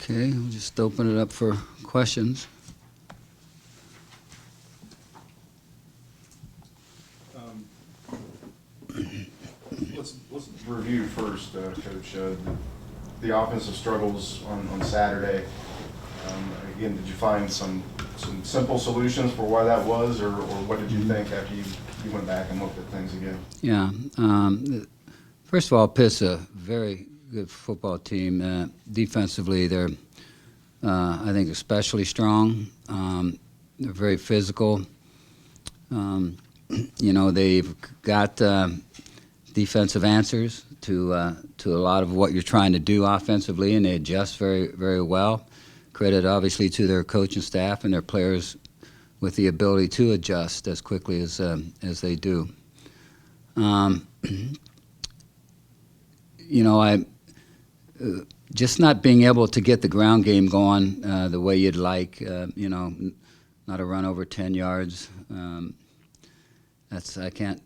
Okay, we'll just open it up for questions. Let's review first, Coach. The offensive struggles on Saturday. Again, did you find some simple solutions for why that was, or what did you think after you went back and looked at things again? Yeah. First of all, Pitt's a very good football team. Defensively, they're, I think, especially strong. They're very physical. They've got defensive answers to a lot of what you're trying to do offensively, and they adjust very, very well. Credit, obviously, to their coaching staff and their players with the ability to adjust as quickly as they do. Just not being able to get the ground game going the way you'd like, not a run over 10 yards. I can't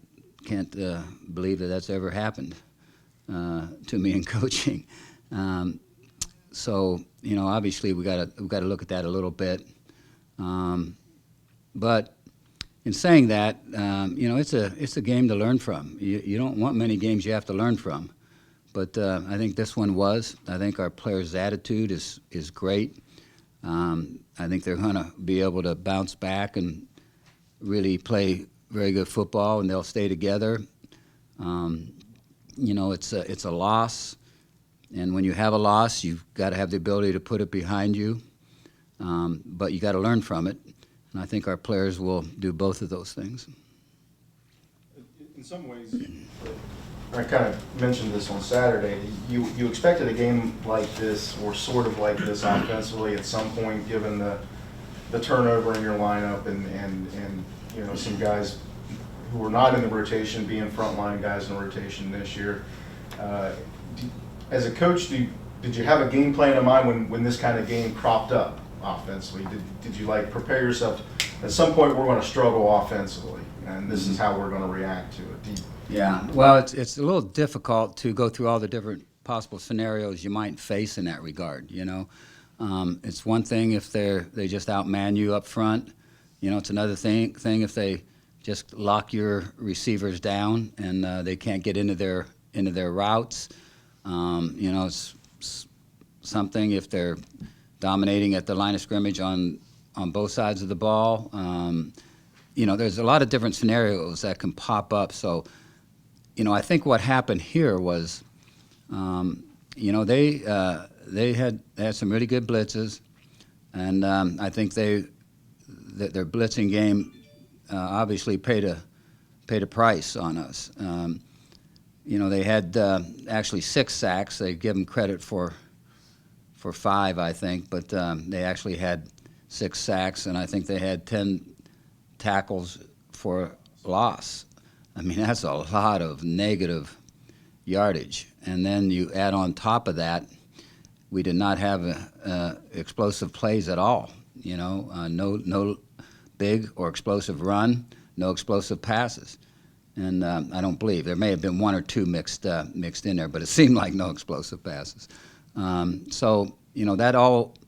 believe that's ever happened to me in coaching. Obviously we got to look at that a little bit. But in saying that, it's a game to learn from. You don't want many games you have to learn from, but I think this one was. I think our players' attitude is great. I think they're going to be able to bounce back and really play very good football, and they'll stay together. It's a loss, and when you have a loss, you've got to have the ability to put it behind you, but you got to learn from it, and I think our players will do both of those things. In some ways, I kind of mentioned this on Saturday, you expected a game like this, or sort of like this offensively at some point, given the turnover in your lineup and some guys who were not in the rotation being frontline guys in the rotation this year. As a coach, did you have a game plan in mind when this kind of game cropped up offensively? Did you prepare yourself? At some point, we're going to struggle offensively, and this is how we're going to react to it. Yeah, well, it's a little difficult to go through all the different possible scenarios you might face in that regard. It's one thing if they just outman you up front. It's another thing if they just lock your receivers down and they can't get into their routes. It's something if they're dominating at the line of scrimmage on both sides of the ball. There's a lot of different scenarios that can pop up. So, I think what happened here was, they had some really good blitzes, and I think their blitzing game obviously paid a price on us. They had actually 6 sacks. They give them credit for 5, I think, but they actually had 6 sacks, and I think they had 10 tackles for loss. I mean, that's a lot of negative yardage. And then you add on top of that, we did not have explosive plays at all. No big or explosive run, no explosive passes. And I don't believe there may have been 1 or 2 mixed in there, but it seemed like no explosive passes. That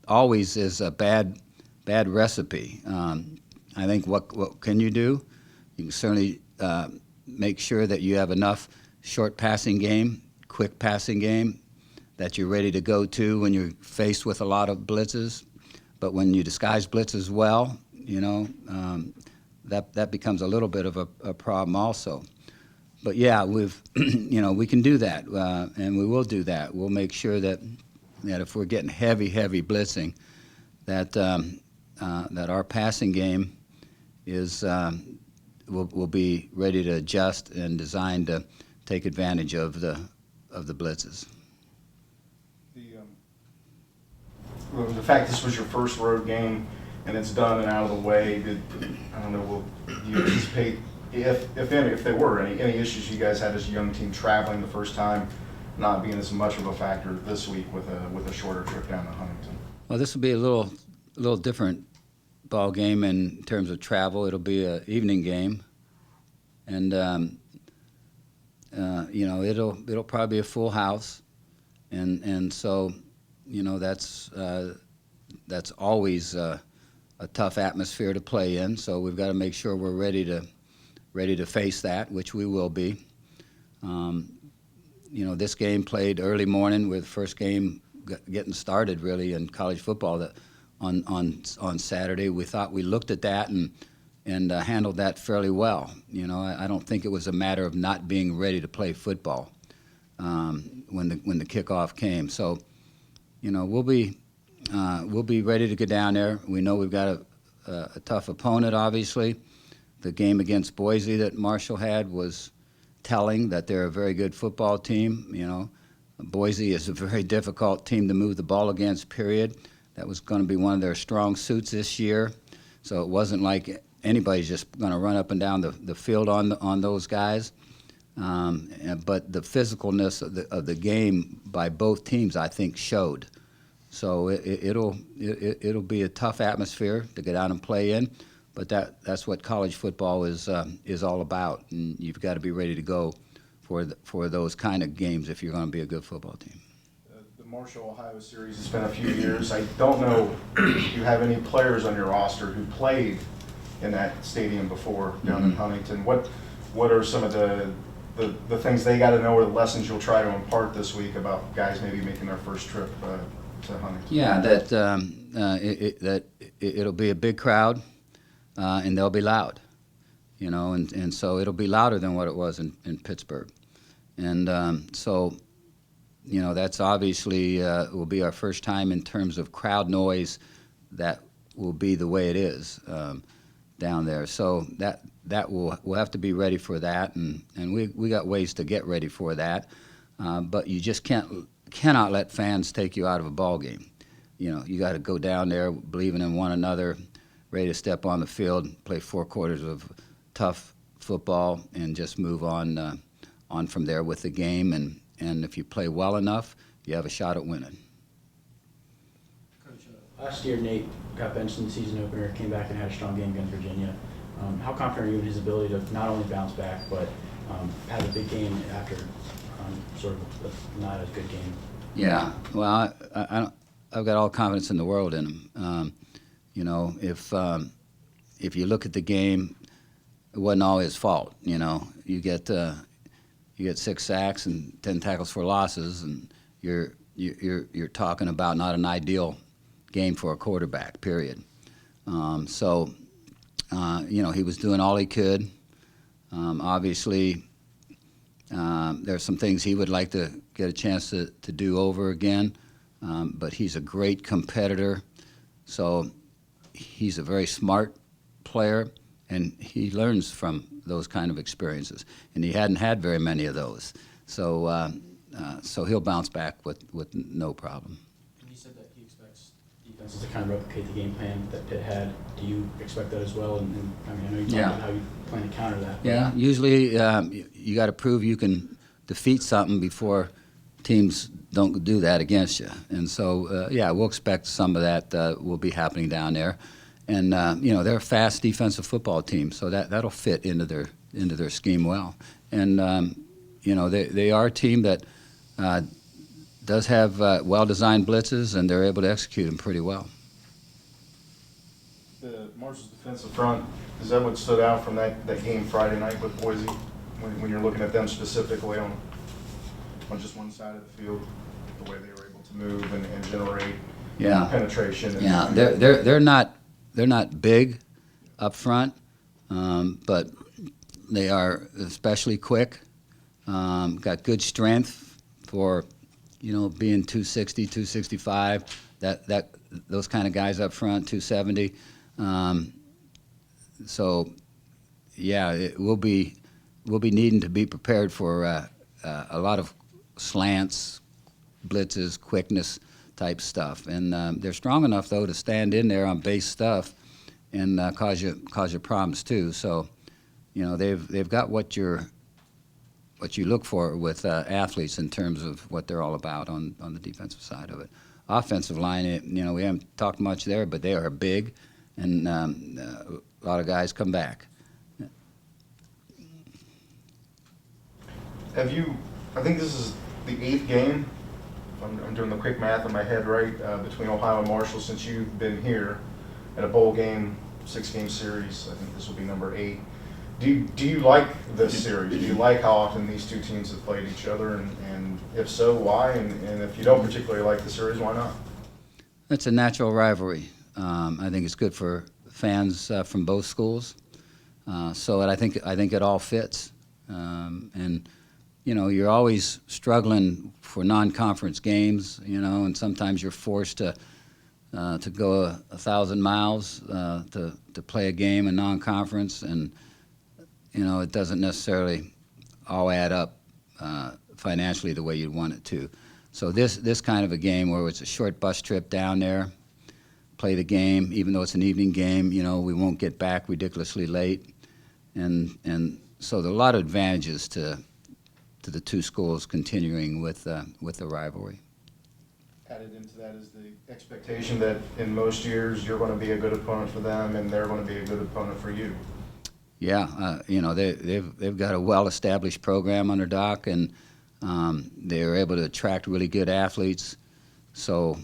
always is a bad recipe. I think what can you do? You can certainly make sure that you have enough short passing game, quick passing game that you're ready to go to when you're faced with a lot of blitzes. But when you disguise blitzes well, that becomes a little bit of a problem also. But yeah, we can do that, and we will do that. We'll make sure that if we're getting heavy blitzing, that our passing game will be ready to adjust and designed to take advantage of the blitzes. The fact this was your first road game and it's done and out of the way, will you anticipate, if there were any issues you guys had as a young team traveling the first time, not being as much of a factor this week with a shorter trip down to Huntington? Well, this will be a little different ball game in terms of travel. It'll be an evening game, and it'll probably be a full house, and so that's always a tough atmosphere to play in. So we've got to make sure we're ready to face that, which we will be. This game played early morning with first game getting started really in college football on Saturday. We thought we looked at that and handled that fairly well. I don't think it was a matter of not being ready to play football when the kickoff came. So, we'll be ready to get down there. We know we've got a tough opponent, obviously. The game against Boise that Marshall had was telling that they're a very good football team. Boise is a very difficult team to move the ball against, period. That was going to be one of their strong suits this year. So it wasn't like anybody's just going to run up and down the field on those guys. But the physicalness of the game by both teams, I think, showed. So it'll be a tough atmosphere to get out and play in, but that's what college football is all about, and you've got to be ready to go for those kind of games if you're going to be a good football team. The Marshall-Ohio series has been a few years. I don't know if you have any players on your roster who played in that stadium before down in Huntington. What are some of the things they got to know, or the lessons you'll try to impart this week about guys maybe making their first trip to Huntington? Yeah, that it'll be a big crowd, and they'll be loud, and so it'll be louder than what it was in Pittsburgh, and so that's obviously will be our first time in terms of crowd noise. That will be the way it is down there. So that we'll have to be ready for that, and we got ways to get ready for that, but you just cannot let fans take you out of a ball game. You got to go down there believing in one another, ready to step on the field, play 4 quarters of tough football, and just move on from there with the game. And if you play well enough, you have a shot at winning. Coach, last year Nate got benched in the season opener, came back and had a strong game against Virginia. How confident are you in his ability to not only bounce back, but have a big game after sort of a not as good game? Yeah, well, I've got all confidence in the world in him. If you look at the game, it wasn't all his fault. You get 6 sacks and 10 tackles for losses, and you're talking about not an ideal game for a quarterback. Period. He was doing all he could. Obviously, there's some things he would like to get a chance to do over again, but he's a great competitor. So he's a very smart player, and he learns from those kind of experiences. And he hadn't had very many of those. So he'll bounce back with no problem. He said that he expects defenses to kind of replicate the game plan that Pitt had. Do you expect that as well? And I know you talked about how you plan to counter that. Yeah, usually you got to prove you can defeat something before teams don't do that against you. And so, we'll expect some of that will be happening down there. And they're a fast defensive football team, so that'll fit into their scheme well. And they are a team that does have well-designed blitzes, and they're able to execute them pretty well. The Marshall's defensive front, is that what stood out from that game Friday night with Boise, when you're looking at them specifically on just one side of the field, the way they were able to move and generate penetration? They're not big up front, but they are especially quick. Got good strength for being 260, 265. Those kind of guys up front, 270. We'll be needing to be prepared for a lot of slants, blitzes, quickness type stuff, and they're strong enough though to stand in there on base stuff and cause you problems too. So, they've got what you look for with athletes in terms of what they're all about on the defensive side of it. Offensive line, we haven't talked much there, but they are big, and a lot of guys come back. I think this is the 8th game if I'm doing the quick math in my head right, between Ohio and Marshall since you've been here at a bowl game, 6-game series. I think this will be number 8. Do you like this series? Do you like how often these two teams have played each other? And if so, why? And if you don't particularly like the series, why not? It's a natural rivalry. I think it's good for fans from both schools. So I think it all fits. And you know, you're always struggling for non-conference games. You know, and sometimes you're forced to go 1,000 miles to play a game in non-conference, and you know, it doesn't necessarily all add up financially the way you'd want it to. So this kind of a game where it's a short bus trip down there, play the game, even though it's an evening game, you know, we won't get back ridiculously late. And so there are a lot of advantages to the two schools continuing with the rivalry. Added into that is the expectation that in most years you're going to be a good opponent for them and they're going to be a good opponent for you. Yeah, you know, they've got a well-established program under Doc, and they're able to attract really good athletes. So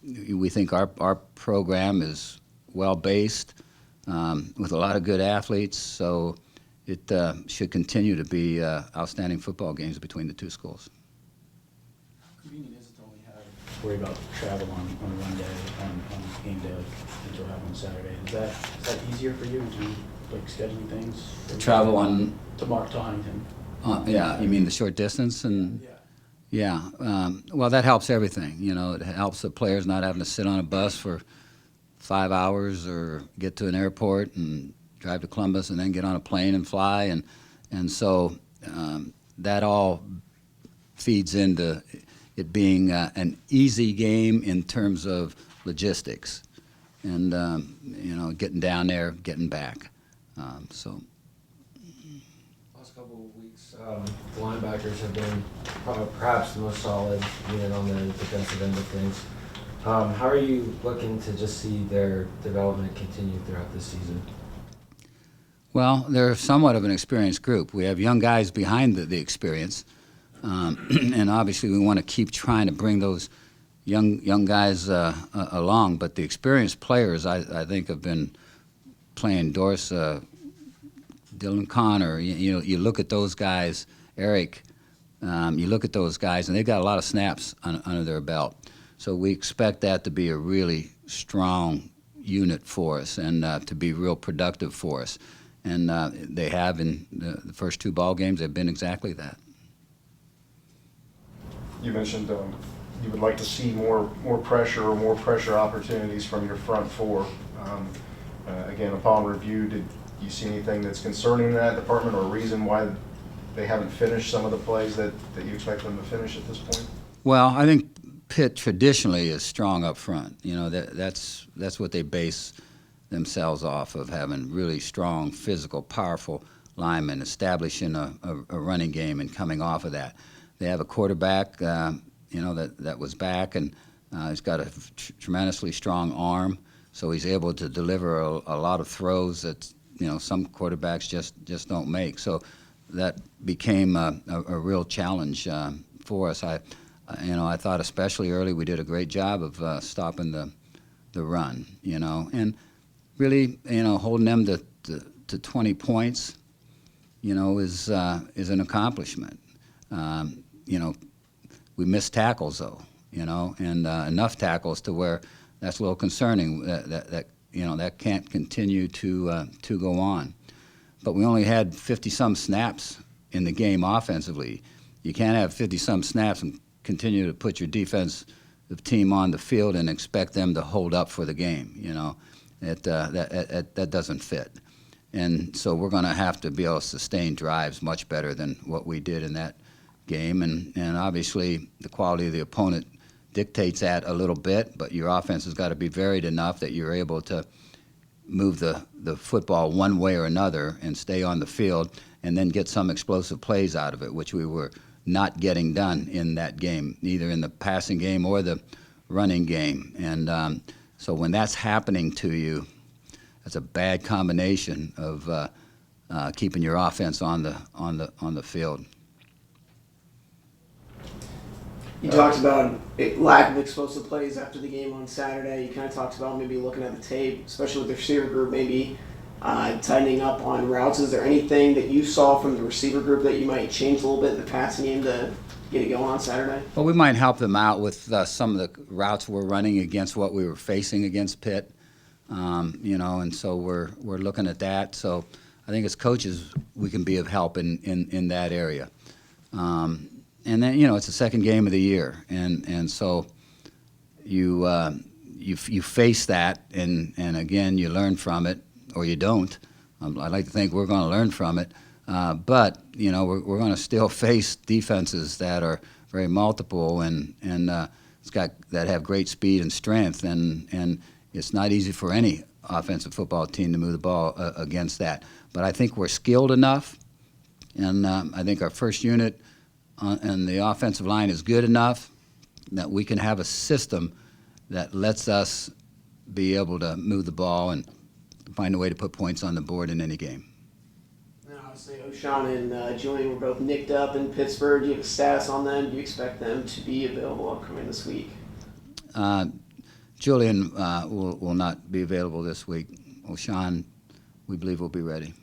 we think our program is well-based with a lot of good athletes. So it should continue to be outstanding football games between the two schools. Convenient is it to only have worry about travel on one day, on game day, like until have on Saturday. Is that easier for you to like scheduling things? Travel on to Huntington. yeah, you mean the short distance and. Yeah. Yeah, well, that helps everything. You know, it helps the players not having to sit on a bus for 5 hours or get to an airport and drive to Columbus and then get on a plane and fly. And so that all feeds into it being an easy game in terms of logistics and, you know, getting down there, getting back. So. Last couple of weeks, the linebackers have been perhaps the most solid unit on the defensive end of things. How are you looking to just see their development continue throughout this season? Well, they're somewhat of an experienced group. We have young guys behind the experience, and obviously we want to keep trying to bring those young guys along. But the experienced players, I think, have been playing Doris, Dylan Connor. You know, you look at those guys, Eric. You look at those guys, and they've got a lot of snaps under their belt. So we expect that to be a really strong unit for us and to be real productive for us. And they have in the first 2 ball games. They've been exactly that. You mentioned you would like to see more pressure or more pressure opportunities from your front 4. Again, upon review, did you see anything that's concerning in that department or a reason why they haven't finished some of the plays that you expect them to finish at this point? Well, I think Pitt traditionally is strong up front. You know, that's what they base themselves off of, having really strong, physical, powerful linemen, establishing a running game and coming off of that. They have a quarterback, you know, that was back, and he's got a tremendously strong arm, so he's able to deliver a lot of throws that, you know, some quarterbacks just don't make. So that became a real challenge for us. You know, I thought especially early we did a great job of stopping the run, you know, and really, you know, holding them to 20 points, you know, is an accomplishment. You know, we missed tackles though, you know, and enough tackles to where that's a little concerning. That you know, that can't continue to go on. But we only had 50-some snaps in the game offensively. You can't have 50-some snaps and continue to put your defensive team on the field and expect them to hold up for the game. You know, that doesn't fit. And so we're going to have to be able to sustain drives much better than what we did in that game. And obviously the quality of the opponent dictates that a little bit, but your offense has got to be varied enough that you're able to move the football one way or another and stay on the field and then get some explosive plays out of it, which we were not getting done in that game, either in the passing game or the running game. And so when that's happening to you, that's a bad combination of keeping your offense on the field. You talked about lack of explosive plays after the game on Saturday. You kind of talked about maybe looking at the tape, especially with the receiver group, maybe tightening up on routes. Is there anything that you saw from the receiver group that you might change a little bit in the passing game to get it going on Saturday? Well, we might help them out with some of the routes we're running against what we were facing against Pitt, and so we're looking at that. So I think as coaches, we can be of help in that area. And then, it's the second game of the year, and so you face that, and again, you learn from it, or you don't. I'd like to think we're going to learn from it, but we're going to still face defenses that are very multiple and that have great speed and strength, and it's not easy for any offensive football team to move the ball against that. But I think we're skilled enough, and I think our first unit and the offensive line is good enough that we can have a system that lets us be able to move the ball and find a way to put points on the board in any game. Now, obviously, O'Shawn and Julian were both nicked up in Pittsburgh. Do you have a status on them? Do you expect them to be available upcoming this week? Julian will not be available this week. O'Shawn, we believe, will be ready.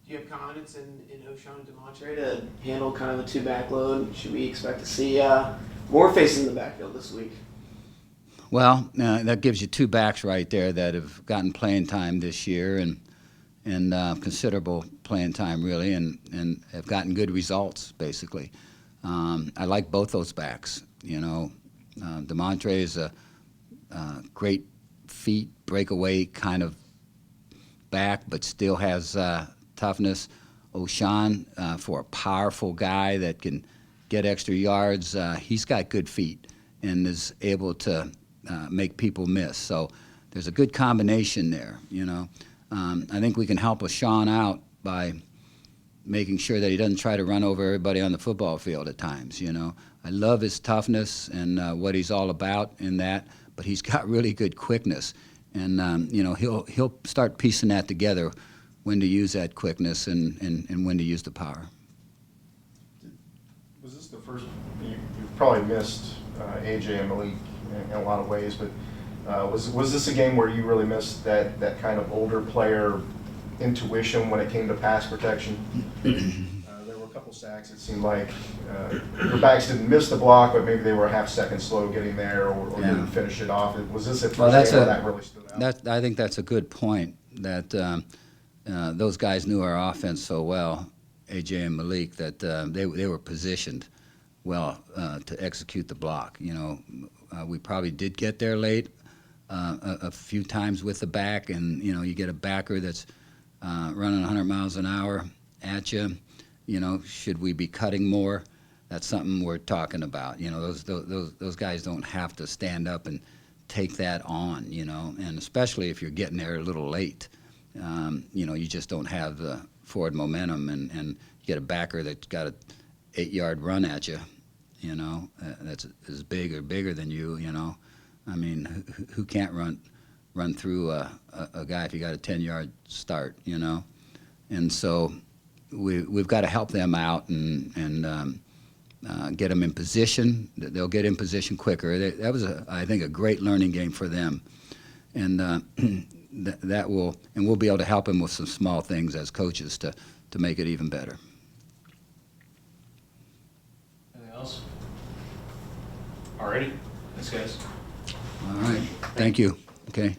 Do you have confidence in O'Shawn and DeMontre to handle kind of the two-back load? Should we expect to see more faces in the backfield this week? Well, that gives you two backs right there that have gotten playing time this year and considerable playing time, really, and have gotten good results, basically. I like both those backs. DeMontre is a great feet, breakaway kind of back, but still has toughness. O'Shawn, for a powerful guy that can get extra yards, he's got good feet and is able to make people miss. So there's a good combination there, I think we can help O'Shawn out by making sure that he doesn't try to run over everybody on the football field at times, I love his toughness and what he's all about in that, but he's got really good quickness. And, he'll start piecing that together, when to use that quickness and when to use the power. Was this the first, you probably missed AJ and Malik in a lot of ways, but was this a game where you really missed that kind of older player intuition when it came to pass protection? There were a couple sacks, it seemed like your backs didn't miss the block, but maybe they were a half second slow getting there or didn't finish it off. Was this a first game where that really stood out? I think that's a good point, that those guys knew our offense so well, AJ and Malik, that they were positioned well to execute the block. We probably did get there late a few times with the back, and you get a backer that's running 100 miles an hour at you. Should we be cutting more? That's something we're talking about. Those guys don't have to stand up and take that on. And especially if you're getting there a little late. You just don't have the forward momentum, and you get a backer that's got an 8-yard run at you, that's as big or bigger than you, I mean, who can't run through a guy if you got a 10-yard start, And so we've got to help them out and get them in position. They'll get in position quicker. That was, I think, a great learning game for them. And we'll be able to help them with some small things as coaches to make it even better. Anything else? Alrighty, thanks guys. All right, thank you. Okay.